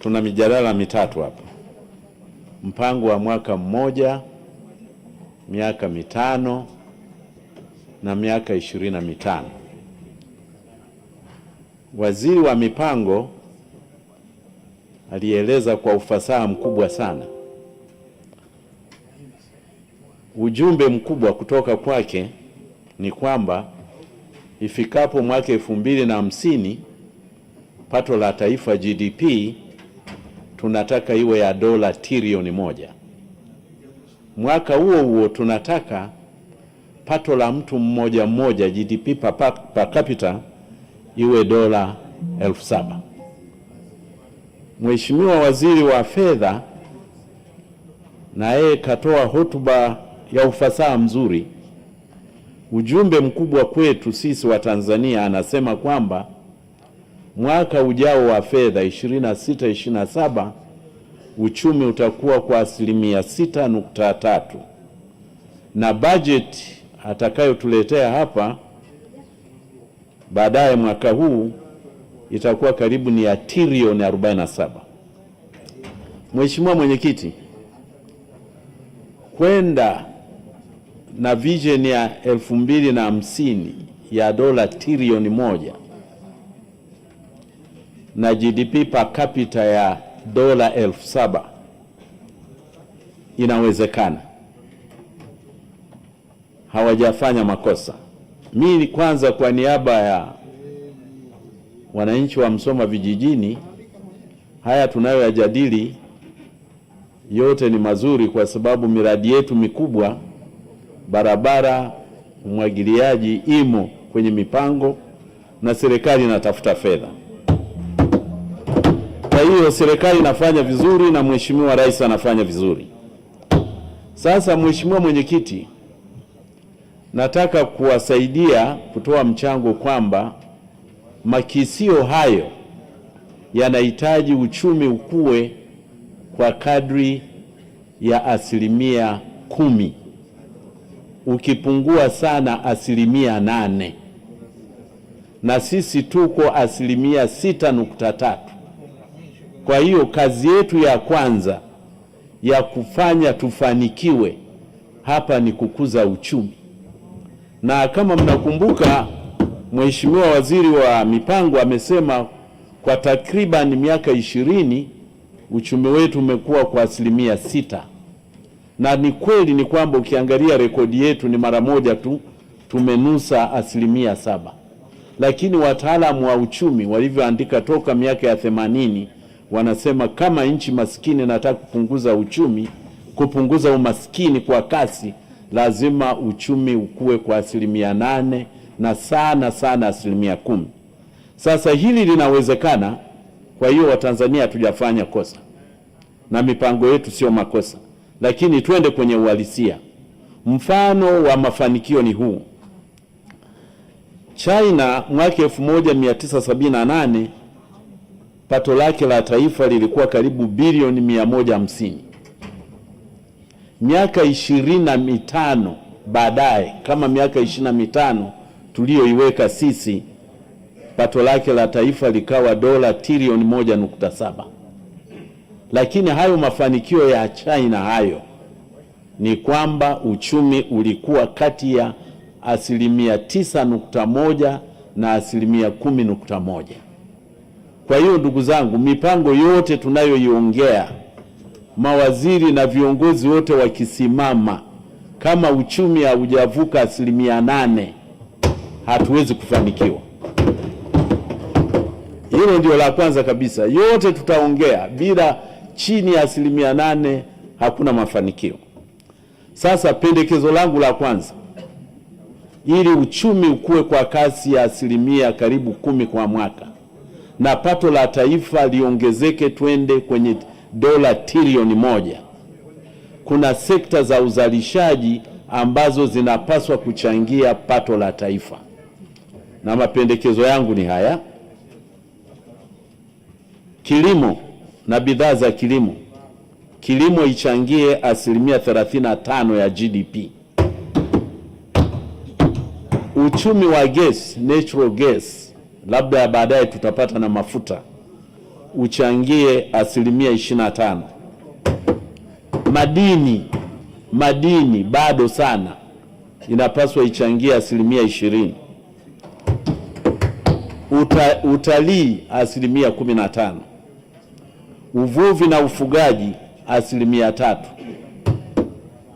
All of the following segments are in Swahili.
tuna mijadala mitatu hapa: mpango wa mwaka mmoja, miaka mitano na miaka 25. Waziri wa mipango alieleza kwa ufasaha mkubwa sana. Ujumbe mkubwa kutoka kwake ni kwamba ifikapo mwaka 2050 pato la taifa GDP tunataka iwe ya dola trilioni 1. Mwaka huo huo tunataka pato la mtu mmoja mmoja GDP per capita iwe dola 7,000. Mheshimiwa Waziri wa Fedha na yeye katoa hotuba ya ufasaha mzuri. Ujumbe mkubwa kwetu sisi wa Tanzania, anasema kwamba mwaka ujao wa fedha 26-27 uchumi utakuwa kwa 6.3 na bajeti atakayotuletea hapa baadaye mwaka huu itakuwa karibu ni ya trilioni 47. Mheshimiwa Mwenyekiti, kwenda na vision ya 2050 ya dola trilioni 1 na GDP per capita ya dola 7,000 inawezekana. Hawajafanya makosa. Mimi kwanza, kwa niaba ya wananchi wa Msoma vijijini, haya tunayoyajadili yote ni mazuri, kwa sababu miradi yetu mikubwa, barabara, umwagiliaji, imo kwenye mipango na serikali inatafuta fedha. Kwa hiyo serikali inafanya vizuri na Mheshimiwa Rais anafanya vizuri. Sasa Mheshimiwa Mwenyekiti, nataka kuwasaidia kutoa mchango kwamba makisio hayo yanahitaji uchumi ukue kwa kadri ya 10%, ukipungua sana 8%, na sisi tuko 6.3. Kwa hiyo kazi yetu ya kwanza ya kufanya tufanikiwe hapa ni kukuza uchumi. Na kama mnakumbuka, Mheshimiwa Waziri wa Mipango amesema kwa takriban miaka 20 uchumi wetu umekuwa kwa 6%. Na ni kweli ni kwamba ukiangalia rekodi yetu ni mara moja tu tumenusa 7%. Lakini wataalamu wa uchumi walivyoandika toka miaka ya 80 wanasema kama nchi maskini nataka kupunguza uchumi, kupunguza umaskini kwa kasi, lazima uchumi ukue kwa 8% na sana 10%. Sasa hili linawezekana. Kwa hiyo Watanzania hatujafanya kosa na mipango yetu sio makosa, lakini twende kwenye uhalisia. Mfano wa mafanikio ni huu: China mwaka 1978 pato lake la taifa lilikuwa karibu bilioni 150. Miaka 25 baadaye, kama miaka 25 tuliyoiweka sisi, pato lake la taifa likawa dola trilioni 1.7. Lakini hayo mafanikio ya China hayo ni kwamba uchumi ulikuwa kati ya 9.1% na 10.1%. Kwa hiyo ndugu zangu, mipango yote tunayoiongea, mawaziri na viongozi wote wakisimama, kama uchumi haujavuka 8%, hatuwezi kufanikiwa. Hilo ndio la kwanza kabisa. Yote tutaongea, bila chini ya 8% hakuna mafanikio. Sasa pendekezo langu la kwanza, ili uchumi ukue kwa kasi ya 10% kwa mwaka na pato la taifa liongezeke twende kwenye dola trilioni 1, kuna sekta za uzalishaji ambazo zinapaswa kuchangia pato la taifa, na mapendekezo yangu ni haya: kilimo na bidhaa za kilimo. Kilimo ichangie 35% ya GDP. Uchumi wa gas, natural gas, labda baadaye tutapata na mafuta, uchangie 25%. Madini bado sana, inapaswa ichangie 20%. Utalii 15%. Uvuvi na ufugaji 3%.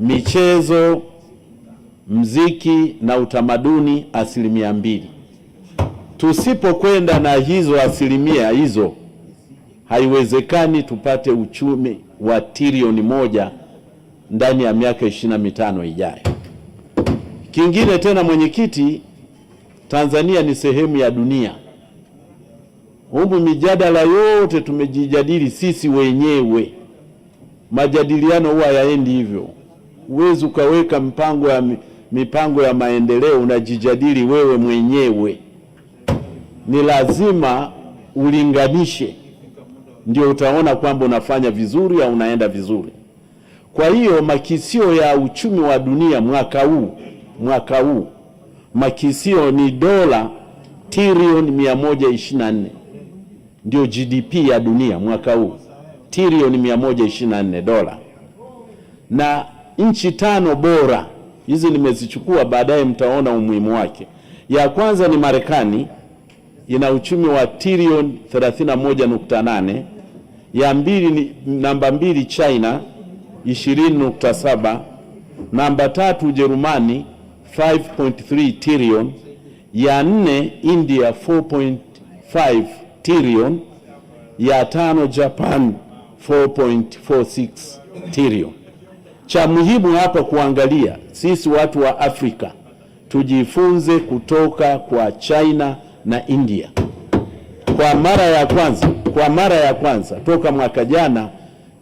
Michezo, mziki na utamaduni 2%. Tusipokwenda na hizo asilimia hizo, haiwezekani tupate uchumi wa trilioni 1 ndani ya miaka 25 ijayo. Kingine tena, mwenyekiti, Tanzania ni sehemu ya dunia. Humu mijadala yote tumejijadili sisi wenyewe. Majadiliano huwa yaendi hivyo. Huwezi ukaweka mipango ya maendeleo unajijadili wewe mwenyewe. Ni lazima ulinganishe, ndio utaona kwamba unafanya vizuri au unaenda vizuri. Kwa hiyo makisio ya uchumi wa dunia mwaka huu makisio ni dola trilioni 124. Ndio GDP ya dunia mwaka huu, trilioni 124 dola. Na nchi 5 bora hizi nimezichukua, baadaye mtaona umuhimu wake. Ya kwanza ni Marekani, ina uchumi wa trilioni 31.8. Ya namba 2 China 20.7. Namba 3 Ujerumani 5.3 trilioni. Ya 4 India 4.5 trilioni. Ya 5 Japan 4.46 trilioni. Cha muhimu hapa kuangalia, sisi watu wa Afrika tujifunze kutoka kwa China na India. Kwa mara ya kwanza toka mwaka jana,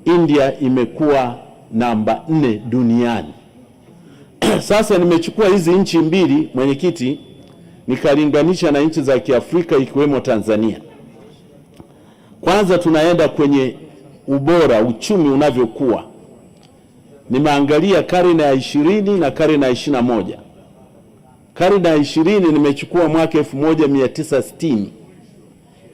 India imekuwa namba 4 duniani. Sasa nimechukua hizi nchi mbili, mwenyekiti, nikalinganisha na nchi za Kiafrika ikiwemo Tanzania. Kwanza tunaenda kwenye ubora, uchumi unavyokuwa. Nimeangalia karne ya 20 na karne ya 21. Karne ya 20 nimechukua mwaka 1960.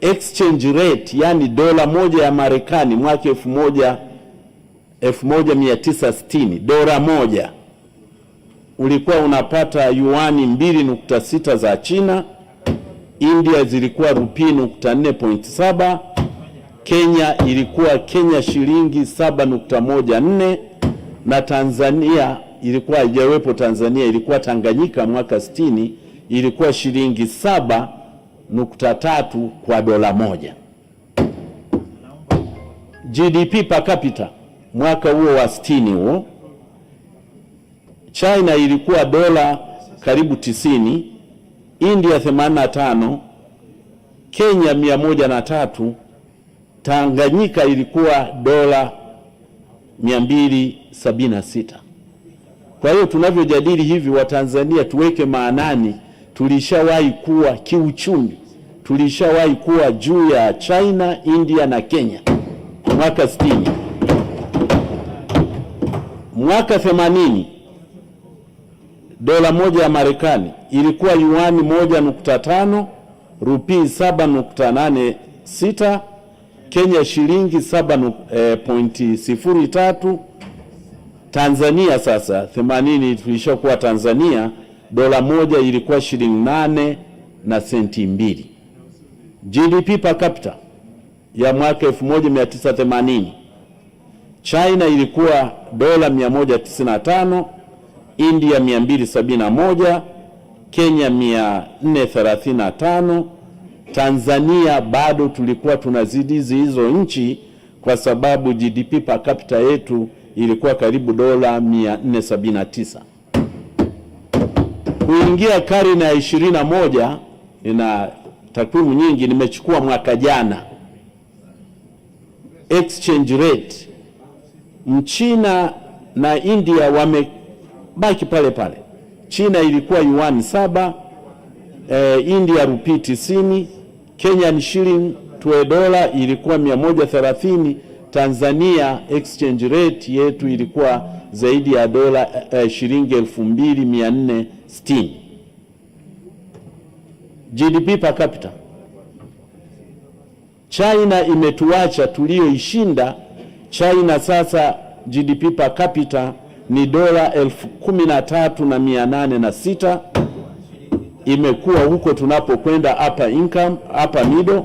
Exchange rate, yani dola moja ya Marekani mwaka 1960, dola moja ulikuwa unapata yuani 2.6 za China. India zilikuwa rupii 4.7. Kenya ilikuwa shilingi 7.14, na Tanzania ilikuwa haijawepo. Tanzania ilikuwa Tanganyika mwaka 60, ilikuwa shilingi 7.3 kwa dola moja. GDP per capita mwaka huo wa 60 huo, China ilikuwa dola karibu 90, India 85, Kenya 103, Tanganyika ilikuwa dola 276. Kwa hiyo tunavyojadili hivi, wa Tanzania tuweke maanani, tulishawahi kuwa kiuchumi, tulishawahi kuwa juu ya China, India na Kenya mwaka 60. Mwaka 80 dola moja ya Marekani ilikuwa yuani 1.5, rupii 7.86, Kenya shilingi 7.03. Tanzania sasa 80 tulishakuwa Tanzania, dola moja ilikuwa shilingi 8 na senti 2. GDP per capita ya mwaka 1980, China ilikuwa dola 195, India 271, Kenya 435. Tanzania bado tulikuwa tunazidi hizo nchi kwa sababu GDP per capita yetu ilikuwa karibu dola 479. Kuingia karne ya 21 ina takwimu nyingi, nimechukua mwaka jana. Exchange rate, Mchina na India wamebaki pale pale. China ilikuwa yuan 7, India rupii 90, Kenyan shilling to dola ilikuwa 130. Tanzania exchange rate yetu ilikuwa zaidi ya dola shilingi 2460. GDP per capita, China imetuacha tulioishinda. China sasa GDP per capita ni dola 13,806. Imekuwa huko tunapokwenda upper income, upper middle.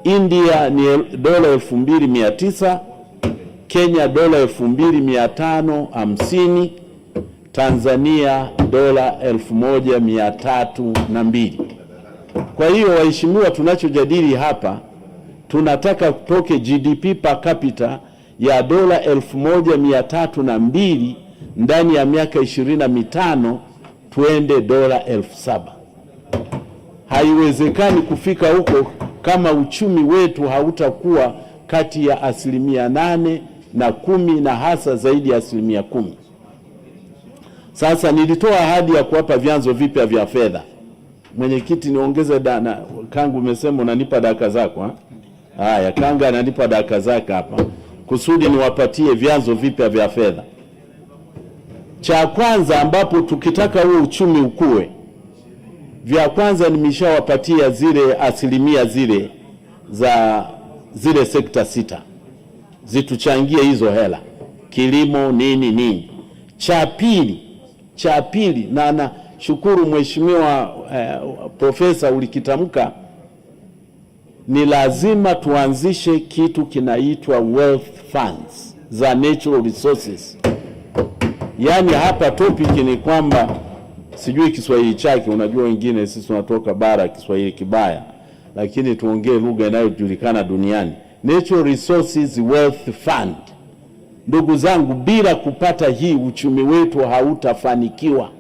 India ni dola 2,900, Kenya dola 2,550, Tanzania dola 1,302. Kwa hiyo waheshimiwa, tunachojadili hapa, tunataka kutoke GDP per capita ya dola 1,302 ndani ya miaka 25 tuende dola 7,000. Haiwezekani kufika huko kama uchumi wetu hautakuwa kati ya 8% na 10%, na hasa zaidi ya 10%. Sasa nilitoa ahadi ya kuwapa vyanzo vipya vya fedha. Mwenyekiti, niongeze dana. Kangu umesema unanipa dakika zako ha? Haya, Kanga ananipa dakika zake hapa kusudi niwapatie vyanzo vipya vya fedha. Cha kwanza, ambapo tukitaka huo uchumi ukue, vya kwanza nimeshawapatia zile asilimia zile za zile sekta 6 zituchangie hizo hela, kilimo nini. Cha pili, na nashukuru mheshimiwa profesa ulikitamka, ni lazima tuanzishe kitu kinaitwa wealth funds za natural resources. Yaani hapa topic ni kwamba, sijui Kiswahili chake, unajua wengine sisi tunatoka bara Kiswahili kibaya, lakini tuongee lugha inayojulikana duniani. Natural Resources Wealth Fund. Ndugu zangu, bila kupata hii uchumi wetu hautafanikiwa,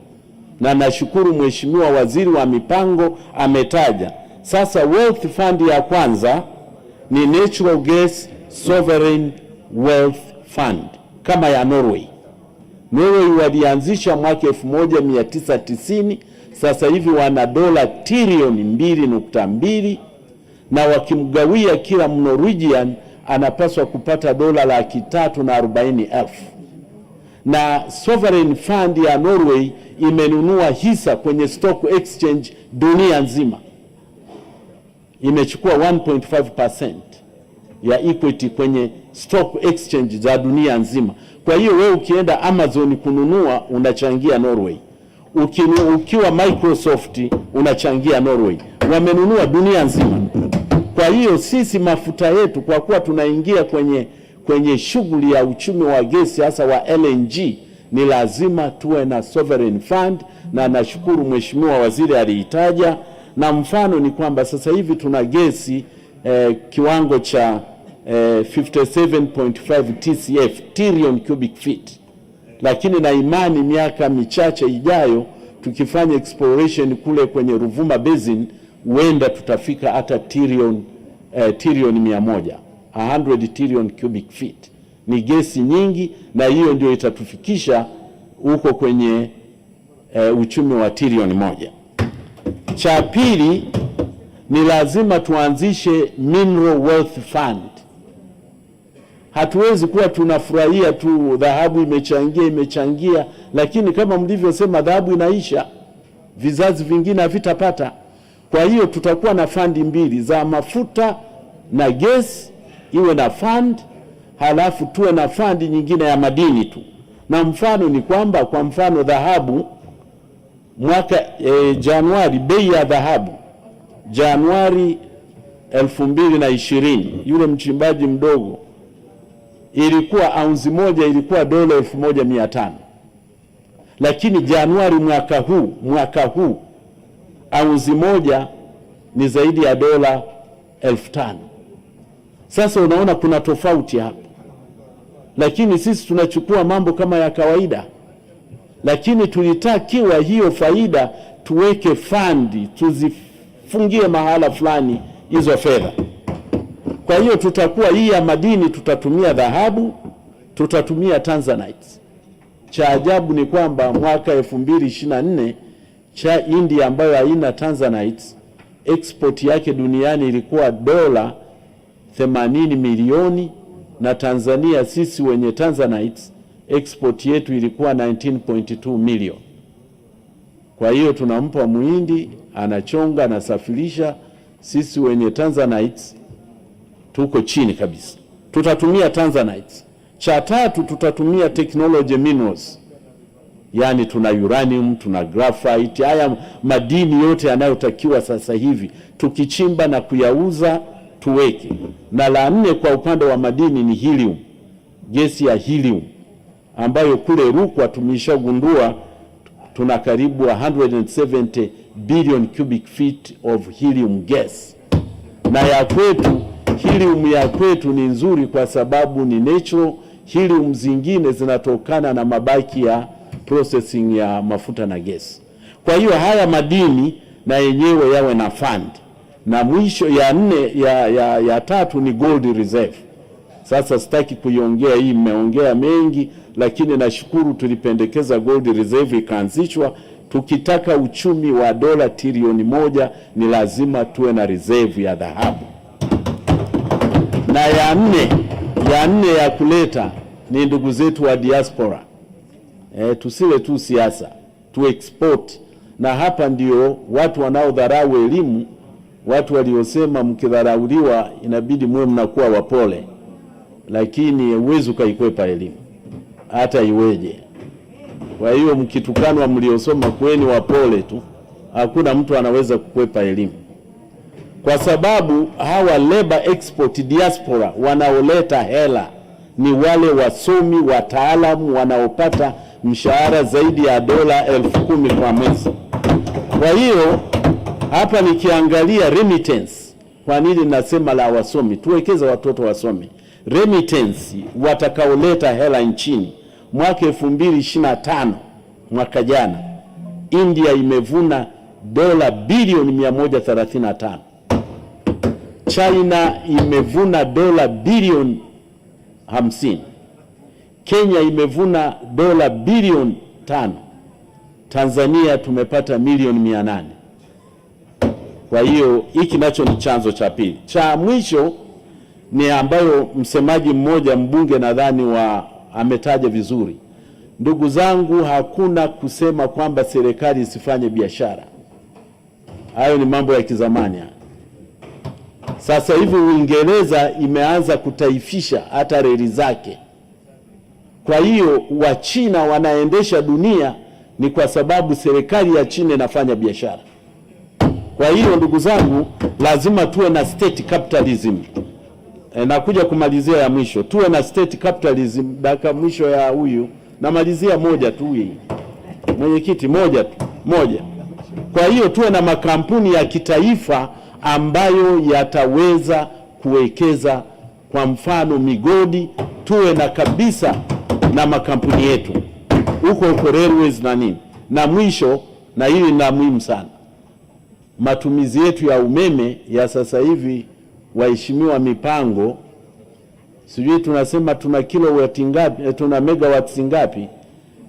na nashukuru mheshimiwa waziri wa mipango ametaja. Sasa wealth fund ya kwanza ni Natural Gas Sovereign Wealth Fund kama ya Norway. Norway walianzisha mwaka 1990, sasa hivi wana dola trilioni 2.2, na wakimgawia kila Norwegian anapaswa kupata dola 340,000. Na Sovereign Fund ya Norway imenunua hisa kwenye stock exchange dunia nzima. Imechukua 1.5% ya equity kwenye stock exchange za dunia nzima. Kwa hiyo wewe ukienda Amazon kununua unachangia Norway. Ukiwa Microsoft unachangia Norway. Wamenunua dunia nzima. Kwa hiyo sisi mafuta yetu, kwa kuwa tunaingia kwenye shughuli ya uchumi wa gesi hasa wa LNG, ni lazima tuwe na sovereign fund, na nashukuru mheshimiwa waziri aliitaja. Na mfano ni kwamba sasa hivi tuna gesi kiwango cha 57.5 TCF, trillion cubic feet, lakini na imani miaka michache ijayo tukifanya exploration kule kwenye Ruvuma Basin huenda tutafika hata trilioni 100 trillion cubic feet. Ni gesi nyingi, na hiyo ndio itatufikisha huko kwenye uchumi wa trilioni 1. Cha pili, ni lazima tuanzishe Mineral Wealth Fund. Hatuwezi kuwa tunafurahia tu dhahabu imechangia, lakini kama mlivyosema dhahabu inaisha, vizazi vingine havitapata. Kwa hiyo tutakuwa na fandi mbili za mafuta na gesi, iwe na fund, halafu tuwe na fandi nyingine ya madini tu. Na mfano ni kwamba, kwa mfano dhahabu, mwaka Januari, bei ya dhahabu Januari 2020, yule mchimbaji mdogo, ilikuwa aunzi moja ilikuwa dola 1,500, lakini Januari mwaka huu aunzi moja ni zaidi ya dola 5,000. Sasa unaona kuna tofauti hapa, lakini sisi tunachukua mambo kama ya kawaida, lakini tulitakiwa hiyo faida tuweke fandi, tuzifungie mahala fulani hizo fedha. Kwa hiyo tutakuwa hii ya madini tutatumia dhahabu, tutatumia tanzanite. Cha ajabu ni kwamba mwaka 2024 cha India ambayo haina tanzanite, export yake duniani ilikuwa dola 80 milioni, na Tanzania sisi wenye tanzanite export yetu ilikuwa 19.2 milioni. Kwa hiyo tunampa Muhindi, anachonga, anasafirisha. Sisi wenye tanzanite tuko chini kabisa. Tutatumia tanzanites. Cha tatu, tutatumia technology minerals, yani tuna uranium, tuna graphite, haya madini yote yanayotakiwa sasa hivi tukichimba na kuyauza tuweke. Na la nne kwa upande wa madini ni helium, gesi ya helium ambayo kule Rukwa tumeshagundua tuna karibu 170 billion cubic feet of helium gas. Na ya kwetu, helium ya kwetu ni nzuri kwa sababu ni natural. Helium zingine zinatokana na mabaki ya processing ya mafuta na gesi. Kwa hiyo haya madini na yenyewe yawe na fund. Na mwisho ya tatu ni gold reserve. Sasa sitaki kuiongea hii, mmeongea mengi, lakini nashukuru tulipendekeza gold reserve ikaanzishwa. Tukitaka uchumi wa dola trilioni 1 ni lazima tuwe na reserve ya dhahabu. Na ya nne ya kuleta ni ndugu zetu wa diaspora. Tusiwe tu siasa, tu export. Na hapa ndio watu wanaodharau elimu, watu waliosema mkidharauliwa inabidi muwe mnakuwa wapole, lakini uwezo kaikwepa elimu hata iweje. Kwa hiyo mkitukanwa mliosoma kweni wapole tu, hakuna mtu anaweza kukwepa elimu, kwa sababu hawa labor export diaspora wanaoleta hela ni wale wasomi wataalamu wanaopata mshahara zaidi ya dola 10,000 kwa mwezi. Kwa hiyo hapa nikiangalia remittance, kwa nini nasema la wasomi? Tuwekeze watoto wasome. Remittance watakaoleta hela nchini mwaka 2025, mwaka jana, India imevuna dola bilioni 135. China imevuna dola bilioni 50. Kenya imevuna dola bilioni 5. Tanzania tumepata milioni 800. Kwa hiyo hiki nacho ni chanzo cha pili. Cha mwisho ni ambayo msemaji mmoja mbunge nadhani ametaja vizuri. Ndugu zangu, hakuna kusema kwamba serikali isifanye biashara. Hayo ni mambo ya kizamani. Sasa hivi Uingereza imeanza kutaifisha hata reli zake. Kwa hiyo Wachina wanaendesha dunia ni kwa sababu serikali ya China inafanya biashara. Kwa hiyo ndugu zangu, lazima tuwe na state capitalism. Nakuja kumalizia ya mwisho. Tuwe na state capitalism. Dakika mwisho ya huyu namalizia moja tu hii. Mwenyekiti, moja. Kwa hiyo tuwe na makampuni ya kitaifa ambayo yataweza kuwekeza, kwa mfano migodi, tuwe na kabisa na makampuni yetu huko railways na nini. Na mwisho, na hili na muhimu sana, matumizi yetu ya umeme ya sasa hivi, waheshimiwa mipango, sijui tunasema tuna kilowati ngapi, tuna megawatts ngapi.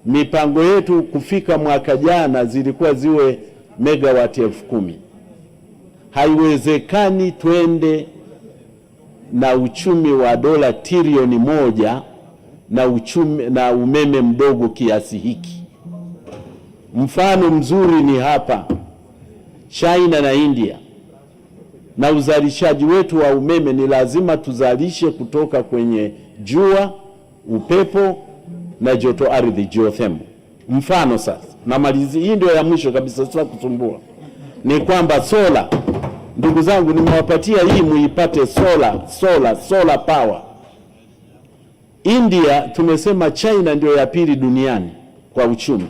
Mipango yetu kufika mwaka jana zilikuwa ziwe megawati 10,000. Haiwezekani twende na uchumi wa dola trilioni 1 na umeme mdogo kiasi hiki. Mfano mzuri ni hapa China na India. Na uzalishaji wetu wa umeme ni lazima tuzalishe kutoka kwenye jua, upepo na joto ardhi, geothermal. Mfano sasa, namalizi hii ndio ya mwisho kabisa, sasa kusumbua, ni kwamba sola. Ndugu zangu, nimewapatia hii muipate solar power. India tumesema China ndio ya pili duniani kwa uchumi.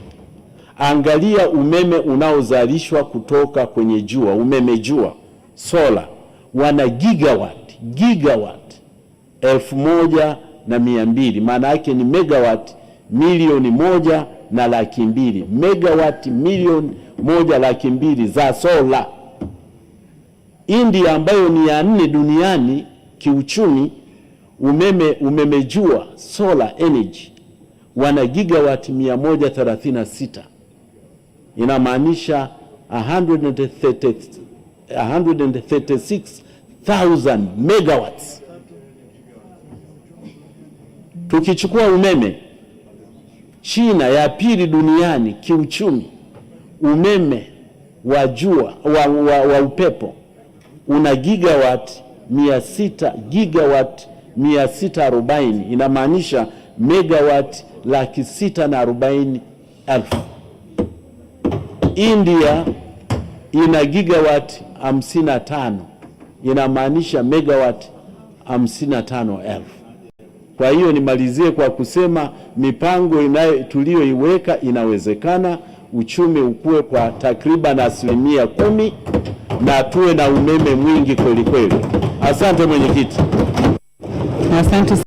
Angalia umeme unaozalishwa kutoka kwenye jua, umeme jua, sola, wana gigawatt 1,200. Maana yake ni megawatt 1,200,000. Megawatt 1,200,000 za sola. India ambayo ni ya 4 duniani kiuchumi, umeme jua, solar energy, wana gigawatt 136. Inamaanisha 136,000 megawatts. Tukichukua umeme, China ya pili duniani kiuchumi, umeme wa jua wa upepo una gigawatt gigawatt 640, inamaanisha megawati 640,000. India ina gigawati 55, inamaanisha megawati 55,000. Kwa hiyo nimalizie kwa kusema mipango tuliyoiweka inawezekana, uchumi ukue kwa takriban 10% na tuwe na umeme mwingi kweli kweli. Asante mwenyekiti. Asante.